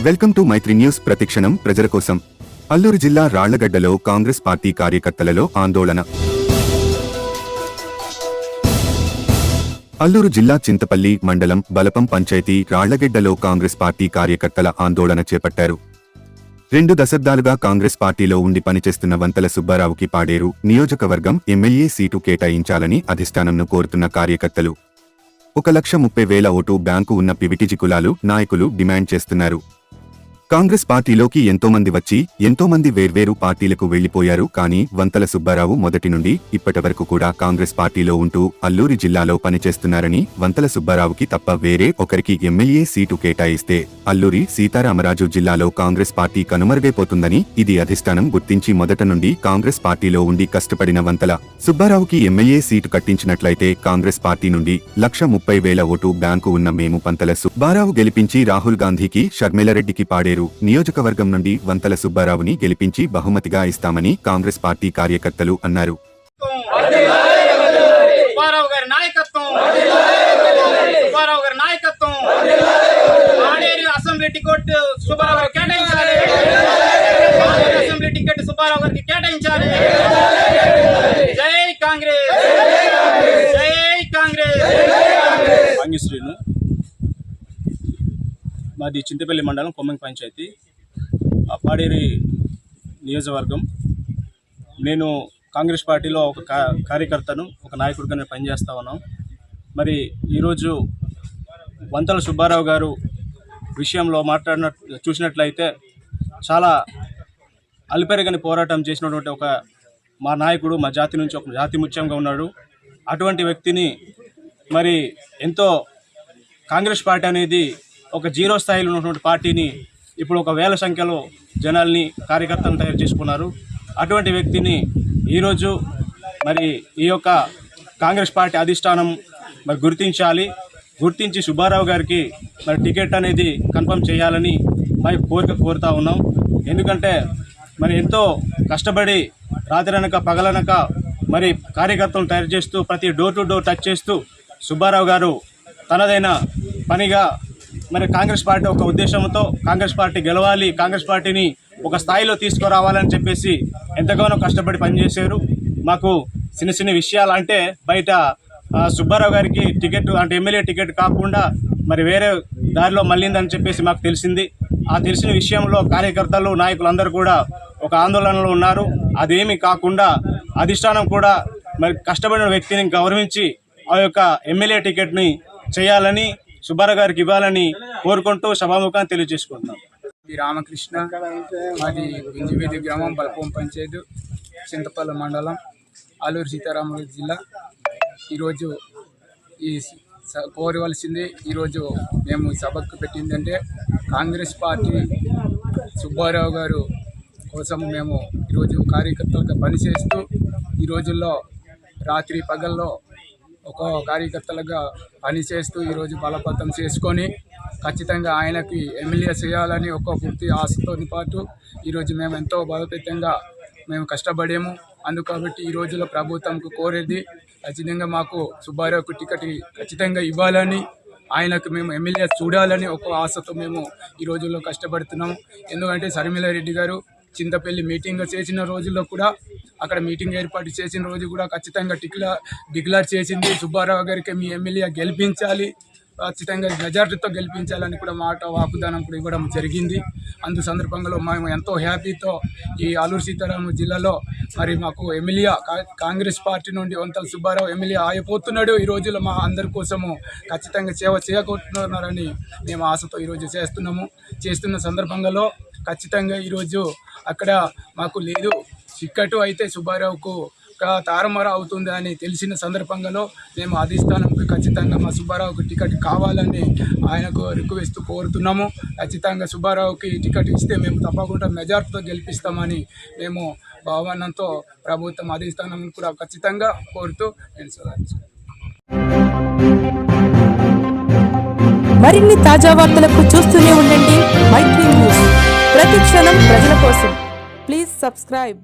Welcome to Mythri news. ప్రతిక్షణం ప్రజల కోసం. అల్లూరు జిల్లా రాళ్లగడ్డలో కాంగ్రెస్ పార్టీ కార్యకర్తలలో ఆందోళన. అల్లూరు జిల్లా చింతపల్లి మండలం బలపం పంచాయతీ రాళ్లగడ్డలో కాంగ్రెస్ పార్టీ కార్యకర్తల ఆందోళన చేపట్టారు. 2 దశాబ్దాలుగా కాంగ్రెస్ పార్టీలో ఉండి పనిచేస్తున్న వంతల సుబ్బారావుకి పాడేరు నియోజకవర్గం ఎమ్మెల్యే సీటు కేటాయించాలని అధిష్టానంను కోరుతున్న కార్యకర్తలు 1,30,000 ఓటు బ్యాంకు ఉన్న పివిటిజి కులాలు నాయకులు డిమాండ్ చేస్తున్నారు. కాంగ్రెస్ పార్టీలోకి ఎంతోమంది వచ్చి ఎంతోమంది వేర్వేరు పార్టీలకు వెళ్లిపోయారు. కానీ వంతల సుబ్బారావు మొదటి నుండి ఇప్పటి వరకు కూడా కాంగ్రెస్ పార్టీలో ఉంటూ అల్లూరి జిల్లాలో పనిచేస్తున్నారని, వంతల సుబ్బారావుకి తప్ప వేరే ఒకరికి ఎమ్మెల్యే సీటు కేటాయిస్తే అల్లూరి సీతారామరాజు జిల్లాలో కాంగ్రెస్ పార్టీ కనుమరుగైపోతుందని, ఇది అధిష్టానం గుర్తించి మొదట నుండి కాంగ్రెస్ పార్టీలో ఉండి కష్టపడిన వంతల సుబ్బారావుకి ఎమ్మెల్యే సీటు కట్టించినట్లయితే కాంగ్రెస్ పార్టీ నుండి 1,30,000 ఓటు బ్యాంకు ఉన్న మేము వంతల సుబ్బారావు గెలిపించి రాహుల్ గాంధీకి, షర్మిలారెడ్డికి పాడేరు నియోజకవర్గం నుండి వంతల సుబ్బారావుని గెలిపించి బహుమతిగా ఇస్తామని కాంగ్రెస్ పార్టీ కార్యకర్తలు అన్నారు. మాది చింతపల్లి మండలం కొమ్మంగి పంచాయతీ పాడేరు నియోజకవర్గం. నేను కాంగ్రెస్ పార్టీలో ఒక కార్యకర్తను, ఒక నాయకుడిగా నేను పనిచేస్తా ఉన్నాం. మరి ఈరోజు వంతల సుబ్బారావు గారు విషయంలో చూసినట్లయితే చాలా అల్పెరగని పోరాటం చేసినటువంటి ఒక మా నాయకుడు, మా జాతి నుంచి ఒక జాతి ముత్యంగా ఉన్నాడు. అటువంటి వ్యక్తిని మరి ఎంతో కాంగ్రెస్ పార్టీ అనేది ఒక జీరో స్థాయిలో ఉన్నటువంటి పార్టీని ఇప్పుడు 1,000 సంఖ్యలో జనాల్ని, కార్యకర్తలను తయారు చేసుకున్నారు. అటువంటి వ్యక్తిని ఈరోజు మరి ఈ యొక్క కాంగ్రెస్ పార్టీ అధిష్టానం మరి గుర్తించి సుబ్బారావు గారికి మరి టికెట్ అనేది కన్ఫర్మ్ చేయాలని మరి కోరుతా ఉన్నాం. ఎందుకంటే మరి ఎంతో కష్టపడి రాత్రనక పగలనక మరి కార్యకర్తలను తయారు చేస్తూ ప్రతి డోర్ టు డోర్ టచ్ చేస్తూ సుబ్బారావు గారు తనదైన పనిగా మరి కాంగ్రెస్ పార్టీ ఒక ఉద్దేశంతో కాంగ్రెస్ పార్టీ గెలవాలి, కాంగ్రెస్ పార్టీని ఒక స్థాయిలో తీసుకురావాలని చెప్పేసి ఎంతగానో కష్టపడి పనిచేశారు. మాకు చిన్న విషయాలు అంటే బయట సుబ్బారావు గారికి టికెట్ అంటే ఎమ్మెల్యే టికెట్ కాకుండా మరి వేరే దారిలో మళ్ళిందని చెప్పేసి మాకు తెలిసింది. ఆ తెలిసిన విషయంలో కార్యకర్తలు, నాయకులందరూ కూడా ఒక ఆందోళనలో ఉన్నారు. అదేమీ కాకుండా అధిష్టానం కూడా మరి కష్టపడిన వ్యక్తిని గౌరవించి ఆ యొక్క ఎమ్మెల్యే టికెట్ని చేయాలని, సుబ్బారావు గారికి ఇవ్వాలని కోరుకుంటూ సభాముఖాన్ని తెలియజేసుకుంటున్నాం. రామకృష్ణ, మాది గుంజివేది గ్రామం, బలపం పంచాయతీ, చింతపల్లి మండలం, అల్లూరు సీతారామరాజు జిల్లా. ఈరోజు ఈ కోరవలసింది, ఈరోజు మేము సభకు పెట్టిందంటే కాంగ్రెస్ పార్టీ సుబ్బారావు గారు కోసం మేము ఈరోజు కార్యకర్తలుగా పనిచేస్తూ ఈ రోజుల్లో రాత్రి పగల్లో ఒక కార్యకర్తలుగా పనిచేస్తూ ఈరోజు బలపతం చేసుకొని ఖచ్చితంగా ఆయనకి ఎమ్మెల్యే చేయాలని ఒక పూర్తి ఆశతో పాటు ఈరోజు మేము ఎంతో బలోపేతంగా మేము కష్టపడాము. అందుకబట్టి ఈ రోజుల్లో ప్రభుత్వంకు కోరేది ఖచ్చితంగా మాకు సుబ్బారావుకు టికెట్ ఖచ్చితంగా ఇవ్వాలని, ఆయనకు మేము ఎమ్మెల్యే చూడాలని ఒక ఆశతో మేము ఈ రోజుల్లో కష్టపడుతున్నాము. ఎందుకంటే షర్మిలారెడ్డి గారు చింతపల్లి మీటింగ్ చేసిన రోజుల్లో కూడా, అక్కడ మీటింగ్ ఏర్పాటు చేసిన రోజు కూడా ఖచ్చితంగా డిక్లేర్ చేసింది సుబ్బారావు గారికి మీ ఎమ్మెల్యే గెలిపించాలి, ఖచ్చితంగా మెజార్టీతో గెలిపించాలని కూడా వాగ్దానం కూడా ఇవ్వడం జరిగింది. అందు సందర్భంలో మేము ఎంతో హ్యాపీతో ఈ అల్లూరు సీతారామ జిల్లాలో మరి మాకు ఎమ్మెల్యే కాంగ్రెస్ పార్టీ నుండి వంతల సుబ్బారావు ఎమ్మెల్యే అయిపోతున్నాడు. ఈ రోజుల్లో మా అందరి కోసము ఖచ్చితంగా సేవ చేయకుంటున్నారని మేము ఆశతో ఈరోజు చేస్తున్న సందర్భంలో ఖచ్చితంగా ఈరోజు అక్కడ మాకు లేదు టికెట్ అయితే సుబ్బారావుకు తారుమారు అవుతుంది అని తెలిసిన సందర్భంలో మేము అధిష్టానంకి ఖచ్చితంగా మా సుబ్బారావుకి టికెట్ కావాలని ఆయనకు రిక్వెస్ట్ కోరుతున్నాము. ఖచ్చితంగా సుబ్బారావుకి టికెట్ ఇస్తే మేము తప్పకుండా మెజార్టీతో గెలిపిస్తామని మేము భావనతో ప్రభుత్వం అధిష్టానం కూడా ఖచ్చితంగా కోరుతూ మరిన్ని తాజా వార్తలకు చూస్తూనే ఉండండి మైత్రి న్యూస్. ప్రతి క్షణం ప్రజల కోసం. Please subscribe.